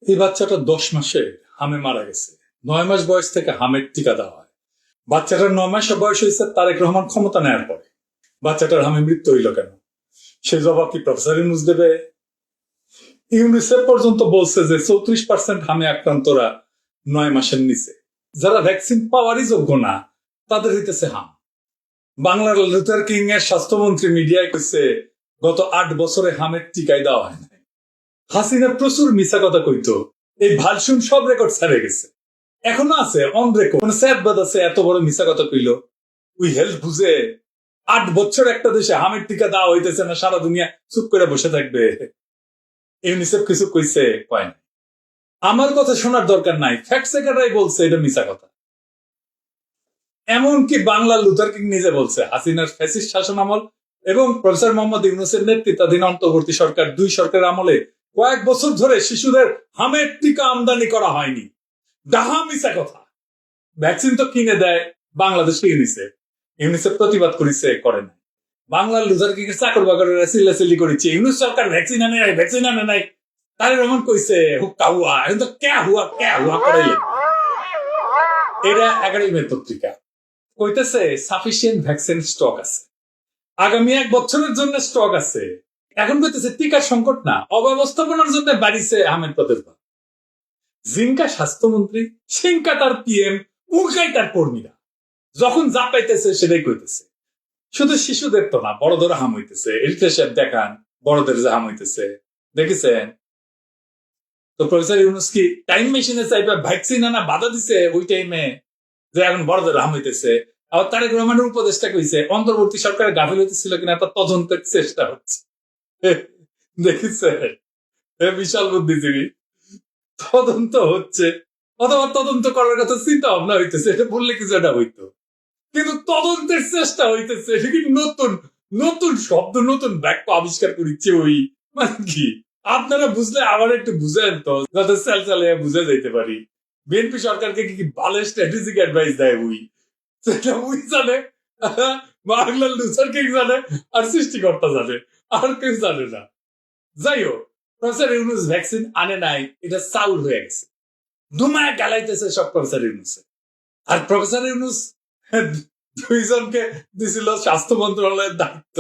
এই বাচ্চাটা 10 মাসে হামে মারা গেছে। 9 মাস বয়স থেকে হামের টিকা দেওয়া হয়। বাচ্চাটার 9 মাস বয়স হয়েছে তারেক রহমান ক্ষমতা নেওয়ার পরে। বাচ্চাটার হামে মৃত্যু হইল কেন? সে জবাব কি প্রফেসর ইউনূস দেবে? ইউনিসেফ পর্যন্ত বলছে যে 34% হামে আক্রান্তরা 9 মাসের নিচে। যারা ভ্যাকসিন পাওয়ারই যোগ্য না তাদের হইতেছে হাম। বাংলার লুথার কিং এর স্বাস্থ্যমন্ত্রী মিডিয়ায় কইছে গত 8 বছরে হামের টিকাই দেওয়া হয় না। হাসিনা প্রচুর মিছা কথা কইতো, এই ভালসুন সব রেকর্ড ছাড়ে গেছে, এখনো আছে অন রেকর্ড। মানে স্যারবাদ আছে এত বড় মিছা কথা কইল। উই হেলথ বুঝে 8 বছর একটা দেশে হামের টিকা দেওয়া হইতেছে না, সারা দুনিয়া চুপ করে বসে থাকবে? ইউনিসেফ কিছু কইছে? কয় না। আমার কথা শোনার দরকার নাই, ফ্যাক্ট চেকাররাই বলছে এটা মিছা কথা। এমনকি বাংলার লুথার কিং নিজে বলছে হাসিনার ফ্যাসিস্ট শাসন আমল এবং প্রফেসর মোহাম্মদ ইউনূসের নেতৃত্বাধীন অন্তর্বর্তী সরকার 2 সরকারের আমলে কয়েক বছর ধরে শিশুদের হামের টিকা আমদানি করা হয়নি। ডাহা মিছা কথা। ভ্যাকসিন তো কিনে দেয় বাংলাদেশে ইউনিসেফ। ইউনিসেফ প্রতিবাদ করেছে, করে নাই। বাংলার লুথার কিং এর চাকর বাকরেরা চিল্লাচিল্লি করেছে ইউনূস সরকার ভ্যাকসিন আনে নাই, ভ্যাকসিন আনে নাই। তারেক রহমান কইছে হুক্কা হুয়া, এখন তো ক্যা হুয়া করাইলে। এটা 11 মে পত্রিকা কইতেছে সাফিসিয়েন্ট ভ্যাকসিন স্টক আছে, আগামী 1 বছরের জন্য স্টক আছে। এখন কইতেছে টিকার সংকট না, অব্যবস্থাপনার জন্য বাড়িছে আহমেদ প্রাদুর্ভাব। জিঙ্কা স্বাস্থ্যমন্ত্রী, সিঙ্কা তার পিএম, উঙ্কাই তার কর্মীরা। যখন যা পাইতেছে সেটাই কইতেছে। শুধু শিশুদের তো না, বড়দের হাম হইতেছে। এরিট্রেশন দেখান বড়দের যে হাম হইতেছে, দেখেছেন তো? প্রফেসর ইউনূস কি টাইম মেশিনে চাইবে ভ্যাকসিন আনা বাধা দিছে ওই টাইমে যে এখন বড়দের হাম হইতেছে? আবার তারেক রহমানের উপদেষ্টা কইছে অন্তর্বর্তী সরকারের গাফিলতি ছিল কিনা তা তদন্তের চেষ্টা হচ্ছে। দেখেছে? বিশাল বুদ্ধিজীবী। তদন্ত হচ্ছে, অথবা তদন্ত করার কথা চিন্তা ভাবনা হইতেছে, এটা বললে কিছু একটা হইতো, কিন্তু তদন্তের চেষ্টা হইতেছে। এটা কি নতুন নতুন শব্দ, নতুন বাক্য আবিষ্কার করিচ্ছে? ওই মানে কি আপনারা বুঝলে আবার একটু বুঝেন তো, যাতে চাল চালে বুঝে যাইতে পারি। বিএনপি সরকারকে কি ভালো স্ট্র্যাটেজিক অ্যাডভাইস দেয় উই, সেটা উই জানে, বাংলার লুথার কিং জানে, আর সৃষ্টিকর্তা জানে, আর কেউ জানে না। যাই হোক, প্রফেসর ইউনূস ভ্যাকসিন আনে নাই, এটা চাউল হয়ে গেছে। দুমায় গালাইতেছে সব প্রফেসর ইউনূসে। আর প্রফেসর ইউনূস 2 জনকে দিছিল স্বাস্থ্য মন্ত্রণালয়ের দায়িত্ব,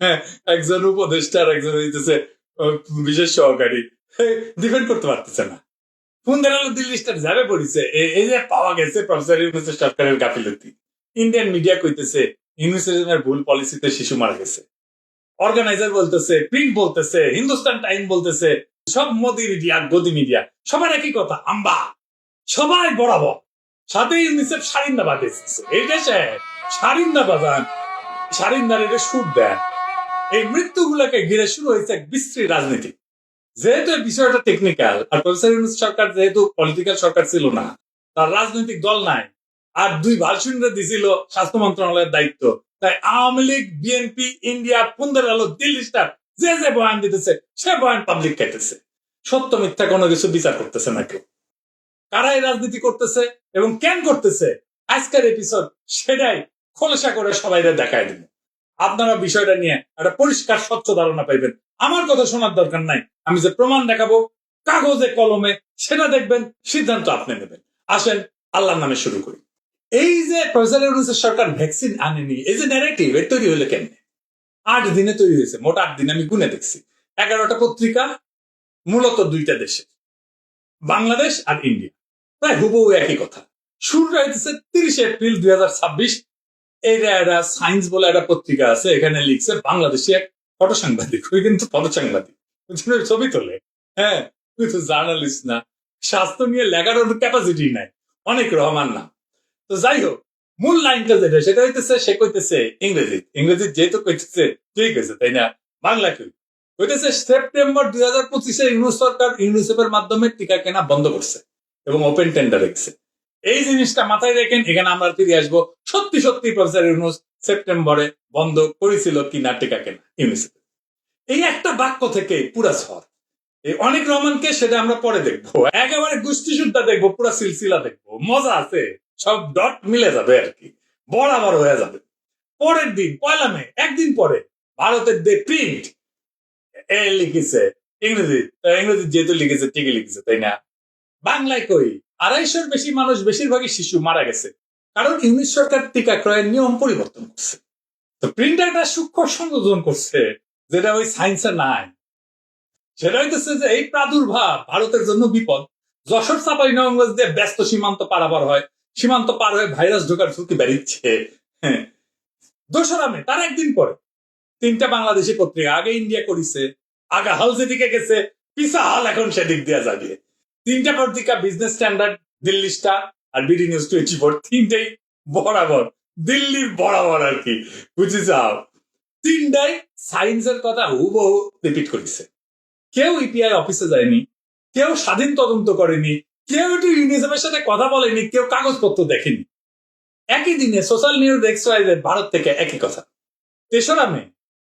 হ্যাঁ, একজন উপদেষ্টা আর একজন হইতেছে বিশেষ সহকারী। ডিফেন্ড করতে পারতেছে না। ফোন দেখালো দিল্লি স্টার যাবে পড়িছে, এই যে পাওয়া গেছে প্রফেসর ইউনূসের সরকারের গাফিলতি। ইন্ডিয়ান মিডিয়া কইতেছে ইউনূসের ভুল পলিসিতে শিশু মারা গেছে। অর্গানাইজার বলতেছে, প্রিন্ট বলতেছে, হিন্দুস্তান টাইম বলতেছে, সব মোদি মিডিয়া, গদি মিডিয়া, সবার একই কথা, আম্বা সবাই বরাবর। সাথে ইউনিসেফ সারিন্দা বাজাইছে। এই দেশে সারিন্দা বাজান, সারিন্দার এটা সুর দেন। এই মৃত্যুগুলোকে ঘিরে শুরু হয়েছে এক বিশ্রী রাজনীতি। যেহেতু এই বিষয়টা টেকনিক্যাল, আর প্রফেসর ইউনূস সরকার যেহেতু পলিটিক্যাল সরকার ছিল না, তার রাজনৈতিক দল নাই, আর 2 ভার্সনরা দিছিল স্বাস্থ্য মন্ত্রণালয়ের দায়িত্ব, তাই আওয়ামী লীগ, বিএনপি, ইন্ডিয়া, পুন্দের আলো, দিল্লি স্টার যে বয়ান দিতেছে সে বয়ান পাবলিক খাইতেছে। সত্য মিথ্যা কোনো কিছু বিচার করতেছে না কেউ। কারাই রাজনীতি করতেছে এবং কেন করতেছে, আজকের এপিসোড সেটাই খোলসা করে সবাই দেখায় দিব। আপনারা বিষয়টা নিয়ে একটা পরিষ্কার স্বচ্ছ ধারণা পাইবেন। আমার কথা শোনার দরকার নাই, আমি যে প্রমাণ দেখাবো কাগজে কলমে সেটা দেখবেন, সিদ্ধান্ত আপনি নেবেন। আসেন আল্লাহর নামে শুরু করি। এই যে প্রফেসর ইউনূসের সরকার ভ্যাকসিন আনেনি, এই যে ন্যারেটিভ, এর তৈরি হলো কেমনে? 8 দিনে তৈরি হয়েছে, মোট 8 দিন আমি গুনে দেখছি। 11টা পত্রিকা, মূলত 2টা দেশে, বাংলাদেশ আর ইন্ডিয়া, প্রায় হুবহু একই কথা। শুরুটা হইতেছে 30 এপ্রিল 2026। এইটা সায়েন্স বলে একটা পত্রিকা আছে, এখানে লিখছে বাংলাদেশি এক ফটো সাংবাদিক, ওই কিন্তু ফটো সাংবাদিক, ছবি তোলে। হ্যাঁ, তুই তো জার্নালিস্ট না, স্বাস্থ্য নিয়ে লেখার ক্যাপাসিটি নাই, অনেক রহমান না। তো যাই হোক, মূল লাইনটা যেটা সেটা হইতেছে, সে কইতেছে ইংরেজি যেহেতু কইতেছে ঠিক আছে, তাই না? বাংলা কেউ কইতেছে সেপ্টেম্বর 2025 ইউনূস সরকার ইউনিসেফের মাধ্যমে টিকা কেনা বন্ধ করছে এবং ওপেন টেন্ডার রেখেছে। এই জিনিসটা মাথায় রেখেন, এখানে আমরা ফিরে আসবো। সত্যি সত্যি প্রফেসর ইউনূস সেপ্টেম্বরে বন্ধ করেছিল কিনা টিকা কেনা ইউনিসেফ। এই একটা বাক্য থেকে পুরা ঝড়। এই অনেক রহমানকে সেটা আমরা পরে দেখবো, একেবারে গোষ্ঠী শুদ্ধা দেখবো, পুরা সিলসিলা দেখবো, মজা আছে, সব ডট মিলে যাবে আর কি, বরাবর হয়ে যাবে। পরের দিন 1 মে, একদিন পরে ভারতের দে প্রিন্ট লিখেছে ইংরেজি ইংরেজি যেহেতু লিখেছে ঠিকই লিখেছে, তাই না? বাংলায় কই 250-র বেশি মানুষ, বেশিরভাগই শিশু মারা গেছে, কারণ ইউনিট সরকার টিকা ক্রয়ের নিয়ম পরিবর্তন করছে। তো প্রিন্টারটা সূক্ষ্ম সংযোজন করছে, যেটা ওই সায়েন্সে নাই। সেটা হইতেছে যে এই প্রাদুর্ভাব ভারতের জন্য বিপদ। যশোর চাঁপাইনবাবগঞ্জ দিয়ে ব্যস্ত সীমান্ত পারাপার হয়, সীমান্ত পার হয়ে ভাইরাস ঢোকার ঝুঁকি বেড়েছে। হ্যাঁ, দোসরা মে তার একদিন পরে 3টা বাংলাদেশি পত্রিকা, আগে ইন্ডিয়া করিছে, আগে হাল যেদিকে গেছে, পিসা হাল এখন সেদিক দিয়ে যাবে। 3টা পত্রিকা, বিজনেস স্ট্যান্ডার্ড, দিল্লি স্টার আর বিডি নিউজ 24, 3টেই বরাবর দিল্লির বরাবর আর কি, বুঝি যাও। 3টাই সায়েন্সের কথা হুবহু রিপিট করেছে। কেউ ইপিআই অফিসে যায়নি, কেউ স্বাধীন তদন্ত করেনি, কেউ একটু ইউনিসেফের সাথে কথা বলেনি, কেউ কাগজপত্র দেখেনি। একই দিনে সোশ্যাল নিউজ এক্সওয়াইজ ভারত থেকে একই কথা। 3রা মে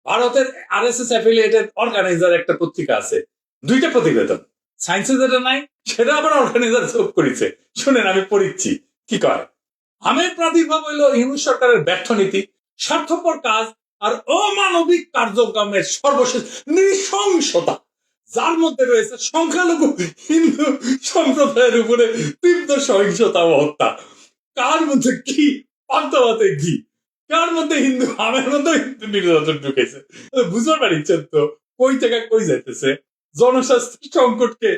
ভারতের আরএসএস অ্যাফিলিয়েটেড অর্গানাইজার একটা পত্রিকা আছে, 2টা প্রতিবেদন। সায়েন্সে যেটা নাই সেটা আবার অর্গানাইজার যোগ করেছে। শুনেন, আমি পড়িচ্ছি কি কয়। আমের প্রাদুর্ভাব হইল ইউনিট সরকারের ব্যর্থ নীতি, স্বার্থপর কাজ আর অমানবিক কার্যক্রমের সর্বশেষ নৃশংসতা, যার মধ্যে রয়েছে সংখ্যালঘু হিন্দু সম্প্রদায়ের উপরে তীব্র সহিংসতা ও হত্যা। কার মধ্যে কি পান্তাভাতে কি, কার মধ্যে হিন্দু, আমের মধ্যে হিন্দু নির্যাতন ঢুকেছে। বুঝতে পারছেন তো কই থেকে কই যাইতেছে। জনস্বাস্থ্য সংকটকে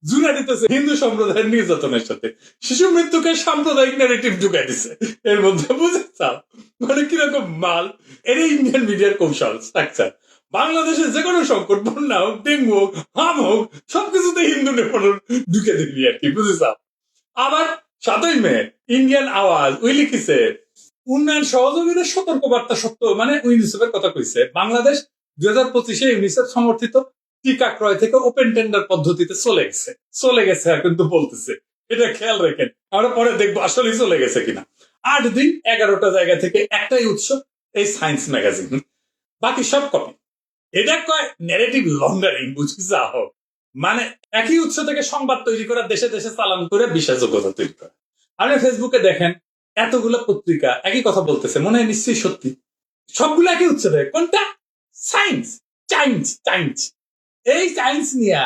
জুড়ে দিতেছে হিন্দু সম্প্রদায়ের নির্যাতনের সাথে, শিশু মৃত্যুকে সাম্প্রদায়িক ন্যারেটিভ ঢুকাই দিছে এর মধ্যে। বুঝে চাও মানে কিরকম মাল। এর ইন্ডিয়ান মিডিয়ার কৌশল স্ট্রাকচার। বাংলাদেশে যে কোনো সংকট, বন্যা হোক, ডেঙ্গু হোক, হাম হোক, সবকিছুতে হিন্দু নিপটন ঢুকে দিবি আর কি, বুঝে চাও। আবার 7ই মে ইন্ডিয়ান আওয়াজ ওই লিখিছে, উন্নয়ন সহযোগীদের সতর্কবার্তা সত্য, মানে ইউনিসেফের কথা কইছে। বাংলাদেশ 2025-এ ইউনিসেফ সমর্থিত টিকা ক্রয় থেকে ওপেন টেন্ডার পদ্ধতিতে চলে গেছে আর কিন্তু বলতেছে। এটা খেয়াল রাখেন, আমরা পরে দেখবো আসলেই চলে গেছে কিনা। 8 দিন 11টা জায়গা থেকে একটাই উৎস, এই সায়েন্স ম্যাগাজিন, বাকি সব কপি। এটা কয় ন্যারেটিভ লন্ডারিং, বুঝি যাও। মানে একই উৎস থেকে সংবাদ তৈরি করা, দেশে দেশে চালান করে বিশ্বাসযোগ্যতা তৈরি করা। আপনি ফেসবুকে দেখেন এতগুলো পত্রিকা একই কথা বলতেছে, মনে হয় নিশ্চয়ই সত্যি। সবগুলো একই উৎস থেকে, কোনটা? Science, science. এই সায়েন্স নিয়ে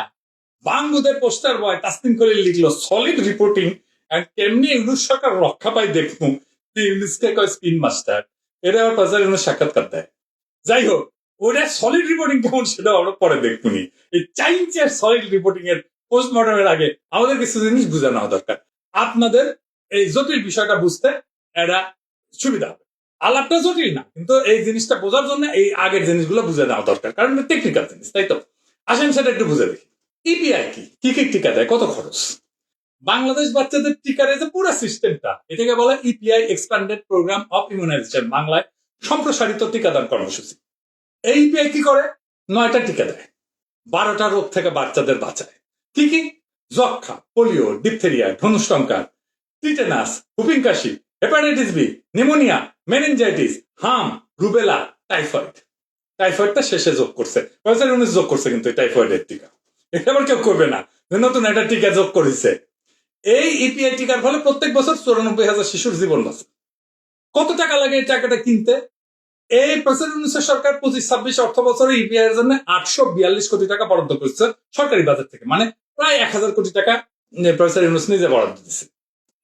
বাংলাদেশের পোস্টার বয় তাসনিম করে লিখলো সলিড রিপোর্টিং এন্ড কেমনি ইউনিট সরকার রক্ষা পায় দেখবো। ইংলিশকে কয় স্পিন মাস্টার। এটা আবার প্রচারের জন্য সাক্ষাৎকার দেয়। যাই হোক, ওটা সলিড রিপোর্টিং কেমন সেটা আমরা পরে দেখবনি। এই সায়েন্সের সলিড রিপোর্টিং এর পোস্টমর্টমের আগে আমাদের কিছু জিনিস বুঝে নেওয়া দরকার। আপনাদের এই জটিল বিষয়টা বুঝতে এটা সুবিধা হবে। আলাপটা জটিল না, কিন্তু এই জিনিসটা বোঝার জন্য এই আগের জিনিসগুলো বুঝে নেওয়া দরকার, কারণ টেকনিক্যাল জিনিস, তাই তো। আসেন সেটা একটু বুঝে দেখি। ইপিআই কি, কি কি টিকা দেয়, কত খরচ? বাংলাদেশ বাচ্চাদের টিকার এই যে পুরো সিস্টেমটা, এটাকে বলে EPI expanded programme of immunisation, বাংলায় সম্প্রসারিত টিকাদান কর্মসূচি। এই ইপিআই কি করে? 9টা টিকা দেয়, 12টা রোগ থেকে বাচ্চাদের বাঁচায়। কি কি? যক্ষা, পোলিও, ডিপথেরিয়া, ধনুষ্টঙ্কার, টিটেনাস, হুপিং কাশি, হেপাটাইটিস বি, নিউমোনিয়া, মেনিনজাইটিস, হাম, রুবেলা, টাইফয়েড। টাইফয়েডটা শেষে যোগ করছে, 2019 যোগ করছে, কিন্তু টাইফয়েডের টিকা এটা আবার কেউ করবে না, নতুন একটা টিকা যোগ করেছে। এই ইপিআই টিকার ফলে প্রত্যেক বছর 94,000 শিশুর জীবন বাঁচে। কত টাকা লাগে এই টাকাটা কিনতে? এই প্রসেসর সরকার 25-26 অর্থ বছরে ইপিআই এর জন্য 842 কোটি টাকা বরাদ্দ করেছে সরকারি বাজেট থেকে, মানে প্রায় 1000 কোটি টাকা প্রফেসর ইউনূস নিজে বরাদ্দ দিচ্ছে।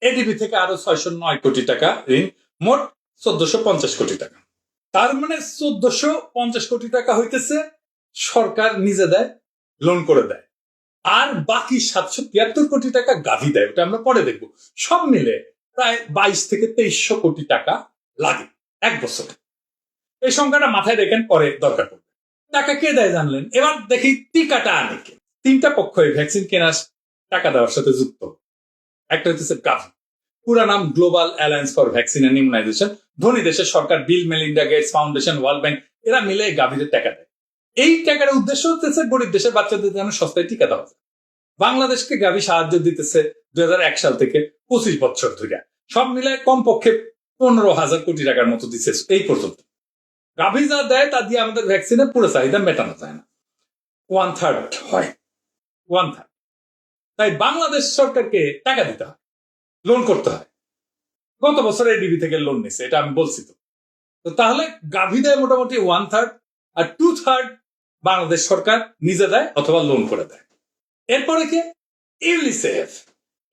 এডিবি থেকে আরো 609 কোটি টাকা ঋণ, মোট 1450 কোটি টাকা। তার মানে 1450 কোটি টাকা হইতেছে সরকার নিজে দেয়, লোন করে দেয়, আর বাকি 773 কোটি টাকা গাভী দেয়, ওটা আমরা পরে দেখবো। সব মিলে প্রায় 22 থেকে 2300 কোটি টাকা লাগে এক বছরে। এই সংখ্যাটা মাথায় রেখেন, পরে দরকার পড়বে। টাকা কে দেয় জানলেন? এবার দেখি টিকাটা আনে কে। 3টা পক্ষ ভ্যাকসিন কেনার টাকা দেওয়ার সাথে যুক্ত। একটা হচ্ছে গাভী, পুরা নাম global alliance for vaccine and immunisation. ধনী দেশের সরকার, বিল Melinda Gates foundation, world bank, এরা মিলে গাভীদের টাকা দেয়। এই টাকার উদ্দেশ্য হচ্ছে গরিব দেশের বাচ্চাদের যেন সস্তায় টিকা দেওয়া যায়। বাংলাদেশকে গাভী সাহায্য দিতেছে 2001 সাল থেকে 25 বছর ধরে, সব মিলায় কমপক্ষে 15,000 কোটি টাকার মতো দিচ্ছে এই পর্যন্ত। গাভী যা দেয় তা দিয়ে আমাদের ভ্যাকসিনের পুরো চাহিদা মেটানো যায় না, 1/3 হয়, 1/3। তাই বাংলাদেশ সরকারকে টাকা দিতে হয়, লোন করতে হয়। গত বছর এডিবি থেকে লোন নিছে, এটা আমি বলছি। তো তাহলে গাভী দেয় মোটামুটি 1/3, আর 2/3 বাংলাদেশ সরকার নিজে দেয় অথবা লোন করে দেয়। এরপরে কি ইউনিসেফ,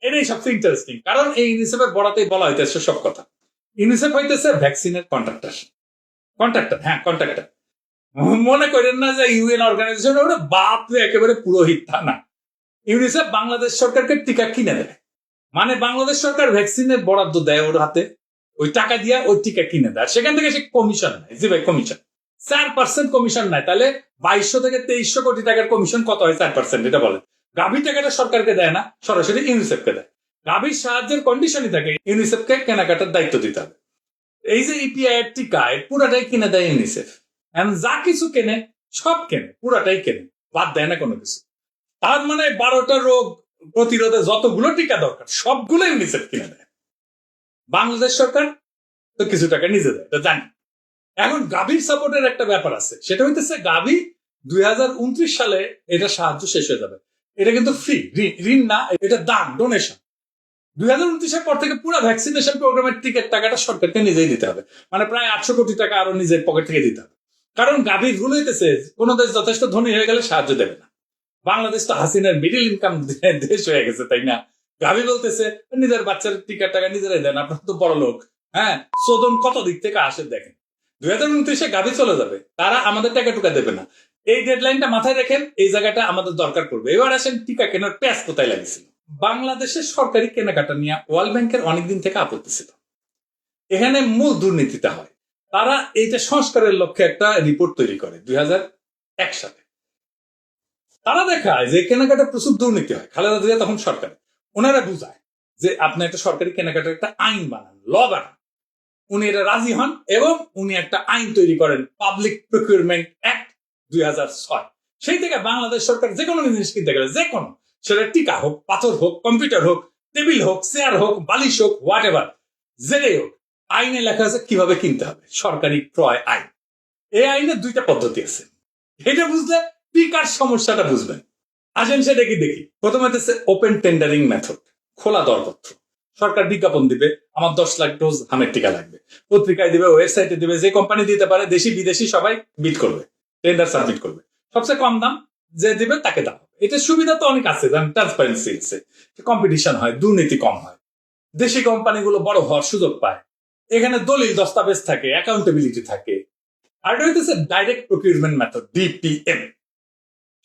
এটাই সবচেয়ে ইন্টারেস্টিং, কারণ এই ইউনিসেফের বড়াতেই বলা হইতেছে সব কথা। ইউনিসেফ হইতেছে ভ্যাকসিনের কন্ট্রাক্টর। মনে করেন না যে ইউএন অর্গানাইজেশন ওটা বাপরে একেবারে পুরোহিত, তা না। ইউনিসেফ বাংলাদেশ সরকারকে টিকা কিনে দেয়, মানে বাংলাদেশ সরকার ভ্যাকসিনের বরাদ্দ দেয় ওর হাতে, ওই টাকা দিয়ে ওই টিকা কিনে দেয়, সেখান থেকে সে কমিশন নেয়। জি ভাই, কমিশন 4% কমিশন নেয়। তাহলে 2200 থেকে 2300 কোটি টাকার কমিশন কত হয়? 4%। এটা বলে গাভী টাকাটা সরকারকে দেয় না, সরাসরি ইউনিসেফকে দেয়। গাভীর সাহায্যের কন্ডিশনই থাকে ইউনিসেফকে কেনাকাটার দায়িত্ব দিতে হবে। এই যে ইপিআই এর টিকা পুরাটাই কিনে দেয় ইউনিসেফ। যা কিছু কেনে সব কেনে, পুরাটাই কেনে, বাদ দেয় না কোনো কিছু। তার মানে 12টা রোগ প্রতিরোধে যতগুলো টিকা দরকার সবগুলো ইউনিসেফ কিনে দেয়। বাংলাদেশ সরকার তো কিছু টাকা নিজে দেয়, এটা জানি। এখন গাভীর সাপোর্টের একটা ব্যাপার আছে, সেটা হইতেছে গাভী 2029 সালে এটা সাহায্য শেষ হয়ে যাবে। এটা কিন্তু ফ্রি, ঋণ না, এটা দান, ডোনেশন। 2029 পর থেকে পুরো ভ্যাকসিনেশন প্রোগ্রামের টিকিট টাকাটা সরকারকে নিজেই দিতে হবে, মানে প্রায় 800 কোটি টাকা আরো নিজের পকেট থেকে দিতে হবে। কারণ গাভীর রুল হইতেছে কোন দেশ যথেষ্ট ধনী হয়ে গেলে সাহায্য দেবে না। বাংলাদেশ তো হাসিনার মিডিল ইনকাম দেশ হয়ে গেছে, তাই না? গাভী বলতেছে নিজের বাচ্চার টিকার টাকা নিজেরাই দেন, আপনার তো বড় লোক। হ্যাঁ, শোধন কত দিক থেকে আসে দেখেন। 2029 গাভী চলে যাবে, তারা আমাদের টাকা টুকা দেবে না। এই ডেডলাইনটা মাথায় রেখেন, এই জায়গাটা আমাদের দরকার পড়বে। এবার আসেন টিকা কেনার প্যাচ কোথায় লাগিয়েছিল। বাংলাদেশের সরকারি কেনাকাটা নিয়ে ওয়ার্ল্ড ব্যাংকের অনেকদিন থেকে আপত্তি ছিল। এখানে মূল দুর্নীতিটা হয়, তারা এইটা সংস্কারের লক্ষ্যে একটা রিপোর্ট তৈরি করে 2001 সালে। তারা দেখায় যে কেনাকাটা প্রচুর দুর্নীতি হয়। খালেদা জিয়া তখন সরকার, ওনারা বুঝায় যে আপনি একটা সরকারি কেনাকাটার একটা আইন বানান, ল বানান। উনি এটা রাজি হন এবং উনি একটা আইন তৈরি করেন, পাবলিক প্রকিউরমেন্ট অ্যাক্ট 2006। সেই থেকে বাংলাদেশ সরকার যে কোনো জিনিস কিনতে গেলে, যে কোনো, সেটা টিকা হোক, পাথর হোক, কম্পিউটার হোক, টেবিল হোক, চেয়ার হোক, বালিশ হোক, হোয়াট এভার, যেটাই হোক, আইনে লেখা আছে কিভাবে কিনতে হবে, সরকারি ক্রয় আইন। এই আইনের 2টা পদ্ধতি আছে। এটা বুঝলে টিকার সমস্যাটা বুঝবেন। আসেন সেটা কি দেখি। প্রথমে হচ্ছে ওপেন টেন্ডারিং মেথড, খোলা দরপত্র। সরকার বিজ্ঞাপন দিবে, আমার 10 লাখ ডোজ হামের টিকা লাগবে, পত্রিকায় দিবে, ওয়েবসাইটে দিবে, যে কোম্পানি দিতে পারে, দেশি বিদেশি সবাই বিড করবে, টেন্ডার সাবমিট করবে, সবচেয়ে কম দাম যে দিবে তাকে দাও। এটা সুবিধা তো অনেক আছে, ট্রান্সপারেন্সি আছে, কম্পিটিশন হয়, দুর্নীতি কম হয়, দেশি কোম্পানিগুলো বড় হওয়ার সুযোগ পায়, এখানে দলিল দস্তাবেজ থাকে, অ্যাকাউন্টেবিলিটি থাকে। আর এটা হইতেছে ডাইরেক্ট প্রকিউরমেন্ট মেথড, ডিপিএম,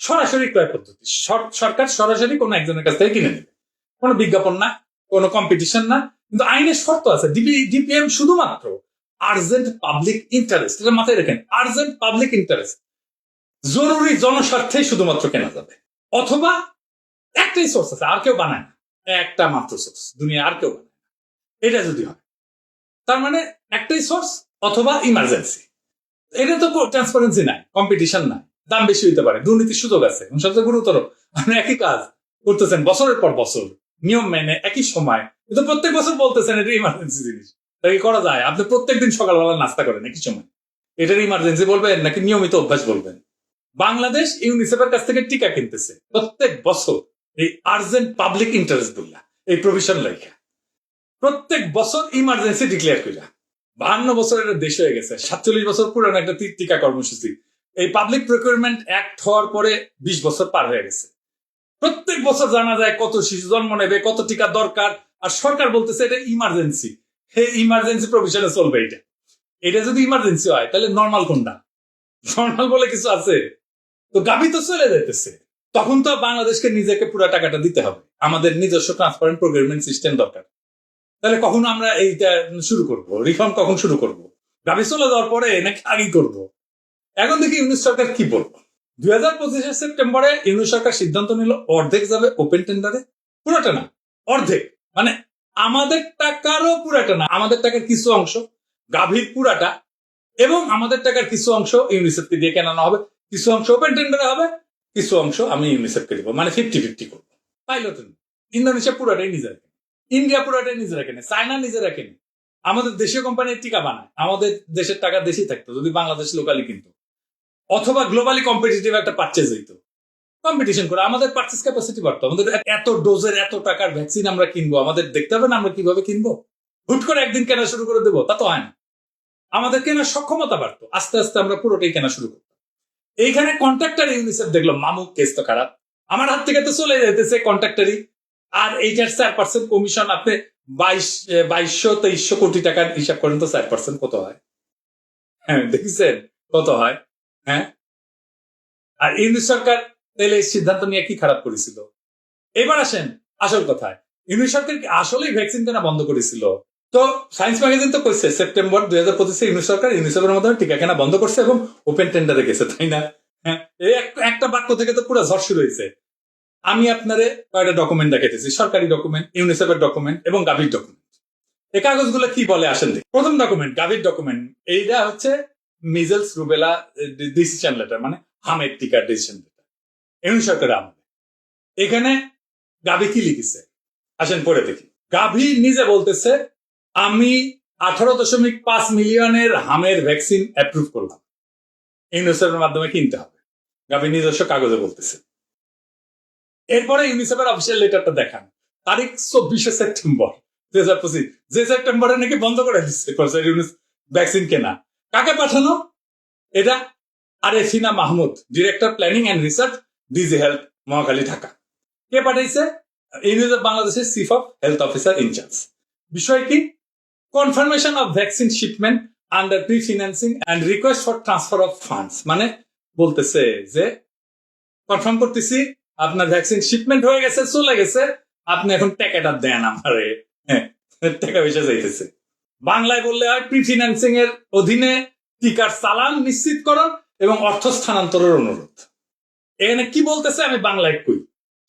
সরাসরি ক্রয় পদ্ধতি। সরকার সরাসরি কোনো একজনের কাছ থেকে কিনে নেবে, কোনো বিজ্ঞাপন না, কোনো কম্পিটিশন না। কিন্তু আইনের শর্ত আছে। ডিপিএম শুধুমাত্র আর্জেন্ট পাবলিক ইন্টারেস্ট, এটা মাথায় রাখেন, আর্জেন্ট পাবলিক ইন্টারেস্ট, জরুরি জনস্বার্থেই শুধুমাত্র কেনা যাবে। অথবা একটাই সোর্স আছে, আর কেউ বানায় না, একটা মাত্র সোর্স, দুনিয়া আর কেউ বানায় না। এটা যদি হয় তার মানে একটাই সোর্স, অথবা ইমার্জেন্সি। এটা তো ট্রান্সপারেন্সি নাই, কম্পিটিশন নাই, দাম বেশি হইতে পারে, দুর্নীতির সুযোগ আছে। সবচেয়ে গুরুতর, আপনি একই কাজ করতেছেন বছরের পর বছর, নিয়ম মেনে, একই সময়, কিন্তু প্রত্যেক বছর বলতেছেন এটা ইমার্জেন্সি জিনিস। তাই করা যায়? আপনি প্রত্যেকদিন সকালবেলা নাস্তা করেন একই সময়, এটার ইমার্জেন্সি বলবেন নাকি নিয়মিত অভ্যাস বলবেন? বাংলাদেশ ইউনিসেফের কাছ থেকে টিকা কিনতেছে প্রত্যেক বছর এই আর্জেন্ট পাবলিক ইন্টারেস্ট বললা, এই প্রভিশন লেখা, প্রত্যেক বছর ইমার্জেন্সি ডিক্লেয়ার করা। 52 বছরের দেশ হয়ে গেছে, 47 বছর পুরানো একটা টিকা কর্মসূচি। এই পাবলিক প্রকিউরমেন্ট অ্যাক্ট হওয়ার পরে 20 বছর পার হয়ে গেছে। প্রত্যেক বছর জানা যায় কত শিশু জন্ম নেবে, কত টিকা দরকার, আর সরকার বলতেছে এটা ইমার্জেন্সি। হে, ইমার্জেন্সি প্রভিশনে চলবে এটা। এটা যদি ইমার্জেন্সি হয় তাহলে নর্মাল কোনটা? নর্মাল বলে কিছু আছে? তো গাভী তো চলে যেতেছে। তখন তো বাংলাদেশকে নিজেকে পুরো টাকাটা দিতে হবে, আমাদের নিজস্ব ট্রান্সপারেন্ট প্রকিউরমেন্ট সিস্টেম দরকার। তাহলে কখন আমরা এইটা শুরু করব? রিফর্ম কখন শুরু করব? গাভী চলে যাওয়ার পরে নাকি আগেই করব? এখন দেখি ইউনিট সরকার কি বলবো। 2025 সেপ্টেম্বরে ইউনিট সরকার সিদ্ধান্ত নিল অর্ধেক যাবে ওপেন টেন্ডারে, পুরোটা না, অর্ধেক। মানে আমাদের টাকারও পুরাটা না, আমাদের টাকার কিছু অংশ, গাভীর পুরাটা, এবং আমাদের টাকার কিছু অংশ ইউনিসেফকে দিয়ে কেনানো হবে, কিছু অংশ ওপেন টেন্ডারে হবে, কিছু অংশ আমি ইউনিসেফকে দিব, মানে 50-50 করবো। পাইলট ইন্দোনেশিয়া পুরাটাই নিজে রাখেন, ইন্ডিয়া পুরাটাই নিজে রাখেন, চায়না নিজে রাখেন। আমাদের দেশীয় কোম্পানির টিকা বানায়, আমাদের দেশের টাকা দেশই থাকতো যদি বাংলাদেশ লোকালি কিনতো, অথবা গ্লোবালি কম্পিটিটিভ একটা পারচেজ হইতো, কম্পিটিশন করে আমাদের পারচেজ ক্যাপাসিটি বাড়তো। আমাদের এত ডোজের এত টাকার ভ্যাকসিন আমরা কিনবো, আমাদের দেখতে হবে না আমরা কিভাবে কিনবো। হুট করে একদিন কেনা শুরু করে দেবো, তা তো হয় না। আমাদের কেনার সক্ষমতা বাড়তো, আস্তে আস্তে আমরা পুরোটাই কেনা শুরু করতাম। এইখানে কন্ট্রাক্টর ইউনিসেফ দেখলো মামুক কেস তো খারাপ, আমার হাত থেকে তো চলে যেতেছে কন্ট্রাক্টরই, আর এইটার 4% কমিশন, আপনি 2200-2300 কোটি টাকার হিসাব করেন তো 4% কত হয়? হ্যাঁ দেখছেন কত হয়? হ্যাঁ, আর ইউনিট সরকার তাহলে এই সিদ্ধান্ত নিয়ে কি খারাপ করেছিল? এবার আসেন আসল কথায়, ইউনিট সরকার কি আসলেই ভ্যাকসিন কেনা বন্ধ করেছিল? তো সায়েন্স ম্যাগাজিন তো কইছে সেপ্টেম্বর 2025 ইউনিট সরকার ইউনিসেফের মাধ্যমে টিকা কেনা বন্ধ করছে এবং ওপেন টেন্ডারে গেছে, তাই না? হ্যাঁ, এই একটা বাক্য থেকে তো পুরো ঝড় শুরু হয়েছে। আমি আপনারে কয়েকটা ডকুমেন্ট দেখাইতেছি, সরকারি ডকুমেন্ট, ইউনিসেফের ডকুমেন্ট এবং গাভির ডকুমেন্ট। এই কাগজগুলো কি বলে আসেন দেখি। প্রথম ডকুমেন্ট গাভির ডকুমেন্ট, এইটা হচ্ছে মিজেলস রুবেলা ডিসিশন লেটার, মানে হামের টিকার ডিসিশন লেটার ইউনিট সরকারের আমলে। এখানে গাভি কি লিখেছে আসেন পড়ে দেখি। গাভি নিজে বলতেছে আমি 18.5 মিলিয়নের হামের ভ্যাকসিন অ্যাপ্রুভ করলাম, ইউনিসেফের মাধ্যমে কিনতে হবে, গাভি নিজস্ব কাগজে বলতেছে। এরপরে ইউনিসেফের অফিসিয়াল লেটারটা দেখান, তারিখ 24 সেপ্টেম্বর 2025, যে সেপ্টেম্বরে নাকি বন্ধ করে দিচ্ছে ভ্যাকসিন কেনা। কাকে পাঠানো এটা? Arefina Mahmud, director planning and research, DG health, Mohakhali, Dhaka. কে পাঠাইছে? ইউনিসেফ বাংলাদেশের chief of health officer incharge. বিষয় কি? Confirmation of vaccine shipment under pre financing and request for transfer of funds, মানে বলতেছে যে কনফার্ম করতেছি আপনার ভ্যাকসিন শিপমেন্ট হয়ে গেছে, চলে গেছে, আপনি এখন টাকাটা দেন আমারে। হ্যাঁ, টাকা পয়সা চাইতেছে। বাংলায় বললে হয় প্রি ফিন্যান্সিং এর অধীনে টিকার চালান নিশ্চিতকরণ এবং অর্থ স্থানান্তরের অনুরোধ। এখানে কি বলতেছে আমি বাংলায় কই,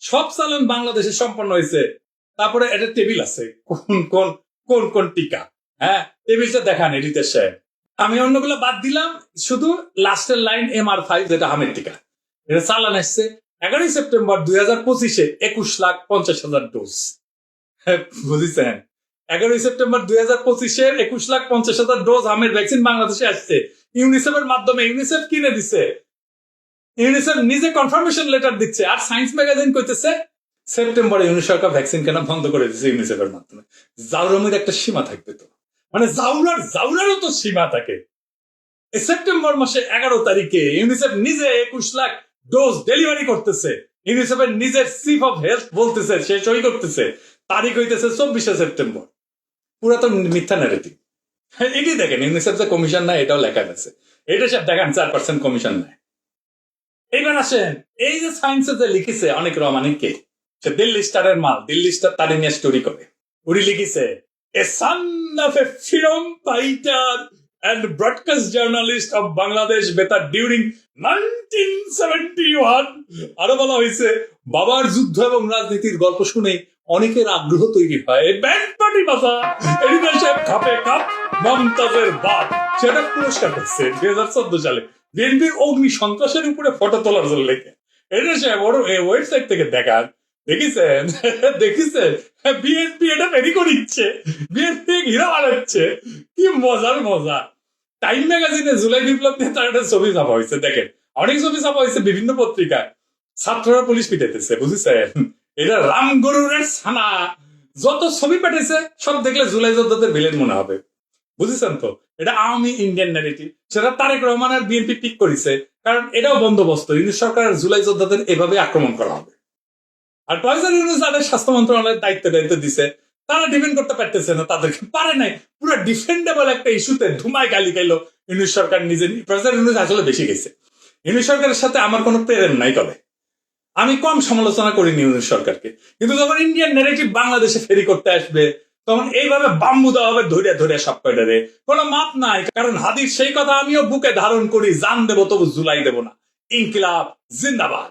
সব চালান বাংলাদেশে সম্পন্ন হয়েছে, তারপরে এটা টেবিল আছে কোন কোন কোন কোন টিকা। হ্যাঁ, টেবিলটা দেখান এডিটর সাহেব। আমি অন্যগুলো বাদ দিলাম, শুধু লাস্টের লাইন MR5 যেটা হামের টিকা, এটা চালান আসছে 11 সেপ্টেম্বর 2025 21,50,000 ডোজ। বুঝেছেন? 11 সেপ্টেম্বর 2025 21,50,000 ডোজ হামের ভ্যাকসিন বাংলাদেশে আসছে ইউনিসেফের মাধ্যমে। ইউনিসেফ কিনে দিছে, ইউনিসেফ নিজে কনফার্মেশন লেটার দিচ্ছে, আর সায়েন্স ম্যাগাজিন কইতেছে সেপ্টেম্বরে ইউনিট সরকার ভ্যাকসিন কেনা বন্ধ করে দিচ্ছে ইউনিসেফের মাধ্যমে। জাউরামের একটা সীমা থাকবে তো, মানে জাউরারও তো সীমা থাকে। এই সেপ্টেম্বর মাসে 11 তারিখে ইউনিসেফ নিজে 21 লাখ ডোজ ডেলিভারি করতেছে, ইউনিসেফের নিজের চিফ অফ হেলথ বলতেছে, সে সই করতেছে, তারিখ হইতেছে 24 সেপ্টেম্বর। পুরা তো মিথ্যা ন্যারেটিভ। এটি দেখেন ইউনিসেফ যে কমিশন নেয় এটাও লেখা আছে, এটা সব দেখেন 4% কমিশন নেয়। এইবার আসেন, এই যে সায়েন্সে যে লিখেছে অনেক রহমানি কে, সে দিল্লি স্টারের মাল, দিল্লি স্টার তারে নিয়ে স্টোরি করে। উনি লিখেছে a son of a freedom fighter and broadcast journalist of Bangladesh Betar during 1971। আরো বলা হয়েছে বাবার যুদ্ধ এবং রাজনীতির গল্প শুনে অনেকের আগ্রহ তৈরি হয়। ব্যান্ড পার্টি ভাষা এডিটর সাহেব খাপে কাপ মমতাজের বাপ, সেটা পুরস্কার পাচ্ছে 2014 সালে বিএনপির অগ্নি সন্ত্রাসের উপরে ফটো তোলার জন্য লেখে। এডিটর সাহেব ওর ওয়েবসাইট থেকে দেখান, দেখেছেন দেখেছেন বিএনপি এটা তৈরি করিচ্ছে, বিএনপি ঘিরা বানাচ্ছে, কি মজার মজা। টাইম ম্যাগাজিনে জুলাই বিপ্লব নিয়ে তার একটা ছবি ছাপা হয়েছে, দেখেন অনেক ছবি ছাপা হয়েছে বিভিন্ন পত্রিকায়, ছাত্ররা পুলিশ পিটাইতেছে, বুঝেছেন? এটা রামগরুরের ছানা, যত ছবি পাঠাইছে সব দেখলে জুলাই যোদ্ধাদের ভিলেন মনে হবে, বুঝেছেন তো? এটা আওয়ামী ইন্ডিয়ান ন্যারেটিভ, সেটা তারেক রহমান আর বিএনপি পিক করেছে, কারণ এটাও বন্দোবস্ত, ইউনিট সরকারের জুলাই যোদ্ধাদের এভাবে আক্রমণ করা হবে। আর প্রফেসর ইউনূস যাদের স্বাস্থ্য মন্ত্রণালয়ের দায়িত্ব দিছে, তারা ডিফেন্ড করতে পারতেছে না, তাদেরকে পারে নাই। পুরো ডিফেন্ডেবল একটা ইস্যুতে ধুমায় গালি খাইলো ইউনিট সরকার নিজে। প্রফেসর ইউনূস আসলে বেশি গেছে। ইউনিট সরকারের সাথে আমার কোনো প্রেম নাই, তবে আমি কম সমালোচনা করিনি ইউনিট সরকারকে, কিন্তু যখন ইন্ডিয়ান ন্যারেটিভ বাংলাদেশে ফেরি করতে আসবে তখন এইভাবে বাম্বু দেওয়া হবে ধরে ধরে সব কয়টারে, কোনো মাপ নাই। কারণ হাদির সেই কথা আমিও বুকে ধারণ করি, জান দেবো তবু জুলাই দেবো না। ইনকিলাব জিন্দাবাদ।